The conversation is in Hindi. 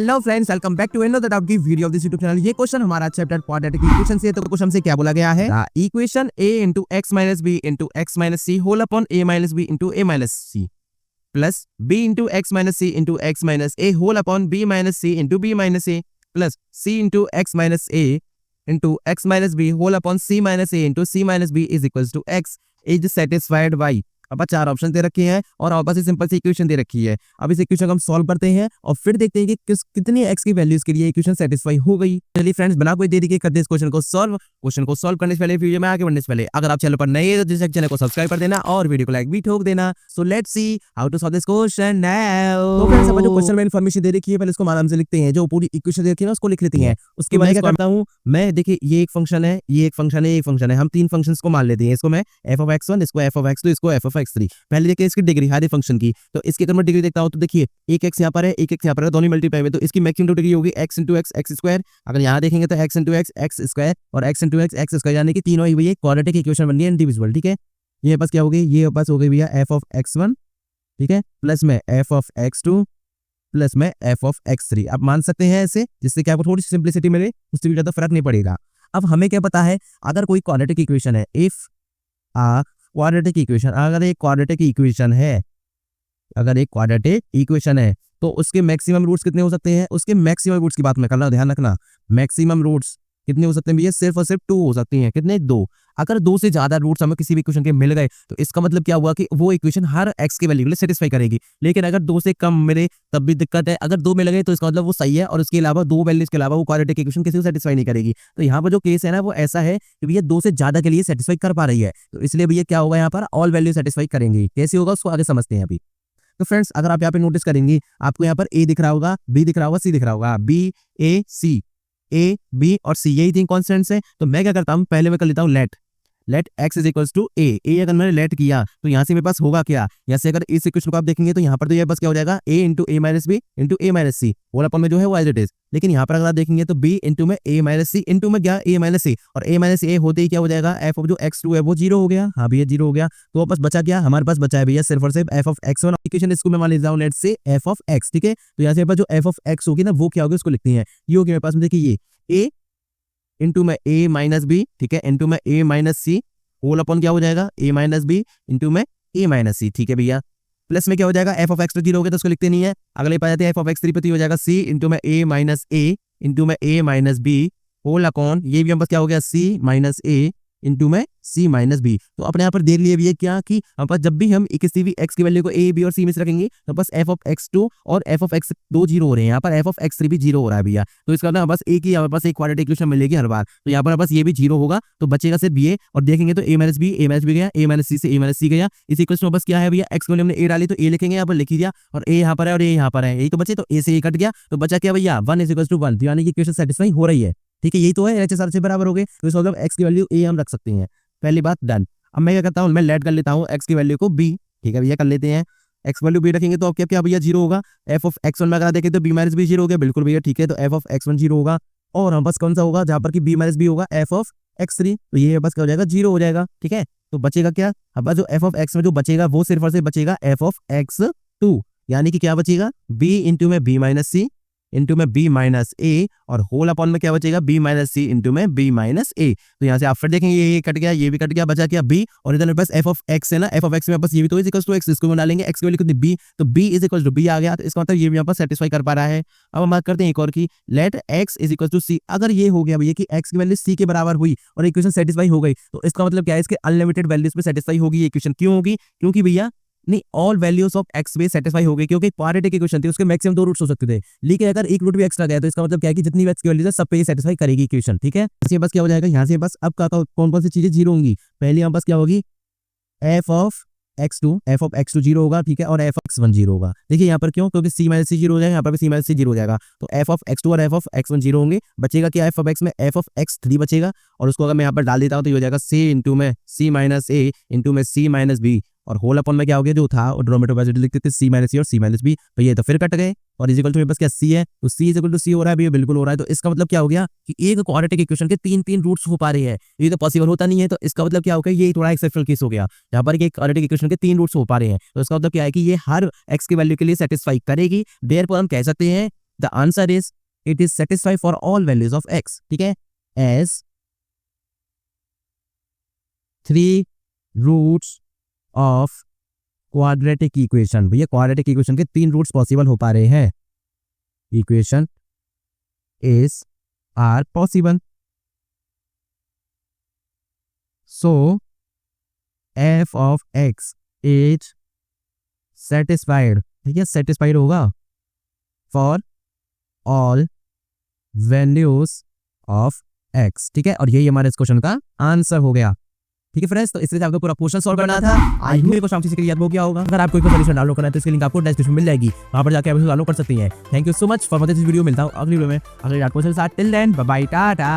Hello friends, welcome back to another आपकी video of this YouTube channel. ये क्वेश्चन हमारा चैप्टर क्वाड्रेटिक इक्वेशन से है। तो क्वेश्चन से क्या बोला गया है, equation a into x minus b into x minus c whole upon a minus b into a minus c plus b into x minus c into x minus a whole upon b minus c into b minus a plus c into x minus a into x minus b whole upon c minus a into c minus b is equals to x is satisfied by। अब चार ऑप्शन दे रखे हैं और आपस में सिंपल सी इक्वेशन दे रखी है। अब इस इक्वेशन को हम सॉल्व करते हैं और फिर देखते हैं कि कितनी x की वैल्यूज के लिए इक्वेशन सेटिस्फाई हो गई। चलिए फ्रेंड्स, बिना कोई देरी के करते हैं इस क्वेश्चन को सॉल्व। क्वेश्चन को सॉल्व करने से पहले, वीडियो में आगे बढ़ने से पहले, अगर आप चैनल पर नए हैं तो चैनल को सब्सक्राइब कर देना और वीडियो को लाइक भी ठोक देना। So let's see how to solve this question now. तो फ्रेंड्स, अपन जो क्वेश्चन में इंफॉर्मेशन दे रखी है पहले उसको आराम से लिखते हैं। जो पूरी इक्वेशन दे रखी है ना उसको लिख लेते हैं। उसके बाद क्या करता हूं मैं, देखिए ये एक फंक्शन है, ये एक फंक्शन है, ये एक फंक्शन है। हम तीन फंक्शंस को मान लेते हैं। इसको मैं f(x1), इसको f(x2), इसको f(x3). पहले इसकी डिग्री हर फंक्शन की, तो इसके अगर मैं डिग्री देखता हूं तो देखिए एक x यहाँ पर है, एक x यहाँ पर है, दोनों मल्टीप्लाई में, तो इसकी मैक्सिमम डिग्री होगी x into x x square. अगर यहाँ देखेंगे तो x into x x square और x into x x square, यानी कि तीनों ही भैया क्वाड्रेटिक इक्वेशन बन गई इंडिविजुअल। ठीक है, ये बस क्या हो गई, ये बस हो गई भैया f(x1), ठीक है, प्लस में f(x2) प्लस में f(x3). अब मान सकते हैं ऐसे, जिससे क्या थोड़ी सी सिंप्लिसिटी मिले, उससे भी ज्यादा फर्क नहीं पड़ेगा। अब हमें क्या पता है, अगर कोई क्वाड्रेटिक इक्वेशन है, इफ क्वाड्रेटिक इक्वेशन, अगर एक क्वाड्रेटिक इक्वेशन है, अगर एक क्वाड्रेटिक इक्वेशन है तो उसके मैक्सिमम रूट्स कितने हो सकते हैं। उसके मैक्सिमम रूट्स की बात मैं कर रहा हूं, ध्यान रखना। मैक्सिमम रूट्स कितने हो सकते हैं भैया, सिर्फ और सिर्फ 2 हो सकती हैं। कितने, 2। अगर 2 से ज्यादा रूट्स हमें किसी भी इक्वेशन के मिल गए तो इसका मतलब क्या हुआ कि वो इक्वेशन हर x के वैल्यू के लिए सेटिस्फाई करेगी। लेकिन अगर 2 से कम मिले तब भी दिक्कत है। अगर 2 मिल गए तो इसका मतलब वो सही है, और उसके अलावा 2 वैल्यूज के अलावा वो क्वाड्रेटिक इक्वेशन किसी को सेटिस्फाई नहीं करेगी। तो यहाँ पर जो केस है ना वो ऐसा है कि भैया 2 से ज्यादा के लिए सेटिस्फाई कर पा रही है, तो इसलिए भैया क्या होगा, यहाँ पर ऑल वैल्यू सेटिस्फाई करेंगी। कैसे होगा उसको आगे समझते हैं अभी। तो फ्रेंड्स, अगर आप यहाँ पे नोटिस करेंगे, आपको यहाँ पर a दिख रहा होगा, b दिख रहा होगा, c दिख रहा होगा। b a c, a b और c यही 3 कॉन्स्टेंट्स हैं। तो मैं क्या करता हूँ, पहले मैं कर लेता हूँ let x is equals to a। अगर मैंने लेट किया तो यहाँ से मेरे पास होगा क्या, यहाँ से अगर इस इक्वेशन को आप देखेंगे तो यहाँ पर तो ये बस क्या हो जाएगा, a into a minus b into a minus c whole अपन में जो है वो एज इट इज। लेकिन यहाँ पर अगर आप देखेंगे तो b इंटू में a माइनस c इंटू में क्या, a माइनस c, और a माइनस a होते ही क्या हो जाएगा, f ऑफ जो x2 है वो 0 हो गया। हाँ भैया 0 हो गया। तो बस बचा क्या, हमारे पास बचा है भैया सिर्फ और सिर्फ f(x1). इक्वेशन इसको मैं मान लेता हूँ लेट से f(x), ठीक है। तो यहाँ से जो f(x) होगी ना वो क्या होगी उसको लिखते हैं। ये होगी मेरे पास में, देखिए ये a इंटू में a माइनस b, ठीक है, इंटू में a minus c whole upon क्या हो जाएगा, a माइनस b इंटू में a माइनस c, ठीक है भैया। प्लस में क्या हो जाएगा, f(x) तो 0 हो गया तो उसको लिखते नहीं है। अगले पास जाते हैं f(x3) पे, तो हो जाएगा c इंटू में a माइनस a इंटू में a minus b whole upon, ये भी हम बस क्या हो गया, c माइनस a इंटू में c माइनस b। तो अपने यहाँ पर देख लिए भैया क्या कि हम पास जब भी हम किसी भी x की वैल्यू को a b और c में से रखेंगे तो बस f(x2) और f(x2) 0 हो रहे हैं। यहाँ पर f(x3) भी 0 हो रहा है भैया। तो इसका मतलब बस एक ही हमारे पास एक क्वाड्रेटिक इक्वेशन मिलेगी हर बार। तो यहाँ पर बस ये भी 0 होगा, तो बचेगा सिर्फ ये। और देखेंगे तो a माइनस b गया, a माइनस c से a माइनस c गया। इस इक्वेशन में बस क्या है भैया, x की वैल्यू हमने a डाली तो a लिखेंगे, यहाँ पर लिख दिया, और a यहाँ पर है और a यहाँ पर है, यही तो बचे। तो a से a कट गया तो बचा क्या भैया, 1 इज इक्वल टू 1, यानी कि इक्वेशन सेटिस्फाई हो रही है। ठीक है, यही तो है, एच से बराबर हो गए। तो इसका मतलब x की वैल्यू a हम रख सकते हैं। पहली बात डन। अब मैं क्या करता हूँ, मैं लेट कर लेता हूँ x की वैल्यू को b, ठीक है भैया, कर लेते हैं। x वैल्यू b रखेंगे तो अब क्या क्या भैया 0 होगा। f(x1) में अगर देखें तो b माइनस b 0 हो गया, बिल्कुल भैया ठीक है। तो f(x1) 0 होगा, और हम बस कौन सा होगा जहाँ पर कि b माइनस b होगा, f(x3), तो ये बस क्या हो जाएगा, 0 हो जाएगा। ठीक है, तो बचेगा क्या, अब बस जो f(x) में जो बचेगा वो सिर्फ और सिर्फ बचेगा f(x2), यानी कि क्या बचेगा, b इंटू में b माइनस c इंटू में b माइनस a, और होल अपॉन में क्या बचेगा, b माइनस c इंटू में b माइनस a। तो यहाँ से आप फिर देखेंगे ये कट गया, ये भी कट गया, बचा क्या b, और इधर मेरे पास f(x) है ना, f(x) में बस ये भी तो इज इक्वल टू x, इसको में डालेंगे x की वैल्यू कितनी, b, तो b is equal to b आ गया। तो इसका मतलब ये भी यहाँ पर सेटिस्फाई कर पा रहा है। अब हम बात करते हैं एक और की, let x is equal to c। अगर ये हो गया भैया कि x की वैल्यू c के बराबर हुई और इक्वेशन सेटिस्फाई हो गई, तो इसका मतलब क्या है, इसके अनलिमिटेड वैल्यूज पे सेटिस्फाई होगी ये इक्वेशन। क्यों होगी, क्योंकि भैया नहीं, ऑल वैल्यूज ऑफ x पे सेटिस्फाई हो गई, क्योंकि क्वाड्रेटिक इक्वेशन थी, उसके मैक्सिमम 2 रूट्स हो सकते थे। लेकिन अगर एक रूट भी एक्स्ट्रा गया तो इसका मतलब क्या है कि जितनी x की वैल्यूज है सब पे सेटिस्फाई करेगी इक्वेशन। ठीक है, इसके बस क्या हो जाएगा, यहाँ से बस अब कौन कौन सी चीजें 0 होंगी। पहली यहाँ बस क्या होगी, f(x2) 0 होगा, ठीक है, और f(x1) 0 होगा। देखिए यहाँ पर क्यों, क्योंकि c माइनस c 0 हो जाएगा, यहाँ पर भी c माइनस c 0 हो जाएगा। तो f(x2) और f(x1) 0 होंगे, बचेगा क्या, f(x) में f(x3) बचेगा, और उसको अगर मैं यहाँ पर डाल देता हूँ तो ये हो जाएगा c इंटू में c माइनस a इंटू में c माइनस b, और होल अपॉन में क्या हो गया, जो था डिनोमिनेटर में लिखते थे c माइनस और c माइनस b, तो ये तो फिर कट गए, और इज इक्वल टू मेरे पास क्या c है, तो c is equal to c हो रहा है भैया, बिल्कुल हो रहा है। तो इसका मतलब क्या हो गया कि एक क्वाड्रेटिक इक्वेशन के 3 रूट्स हो पा रहे हैं, ये तो पॉसिबल होता नहीं है। तो इसका मतलब क्या हो गया, ये थोड़ा एक्सेप्शनल केस हो गया, यहाँ पर एक क्वाड्रेटिक इक्वेशन के 3 रूट्स हो पा रहे हैं। तो इसका मतलब क्या है कि ये हर x की वैल्यू के लिए सेटिस्फाई करेगी। देयरफॉर हम कह सकते हैं the answer is it is satisfy for all values of x, ठीक है, as 3 roots of quadratic equation. भैया क्वाड्रेटिक इक्वेशन के 3 रूट्स पॉसिबल हो पा रहे हैं, equation is are possible. So f of x is satisfied, ठीक है, सेटिस्फाइड होगा for all values of x, ठीक है, और यही हमारे इस क्वेश्चन का आंसर हो गया। ठीक है फ्रेंड्स, तो इसलिए आपको पूरा क्वेश्चन सॉल्व करना था। आई होप क्वेश्चन आपसे याद हो गया होगा। अगर आपको कोई सॉल्यूशन डाउनलोड करना है तो इसकी लिंक आपको डिस्क्रिप्शन में मिल जाएगी, वहां पर जाकर आप डाउनलोड कर सकती हैं। Thank you so much for watching this video. मिलता हूं अगली वीडियो में अगले क्वेश्चन के साथ। Till then bye bye, Tata.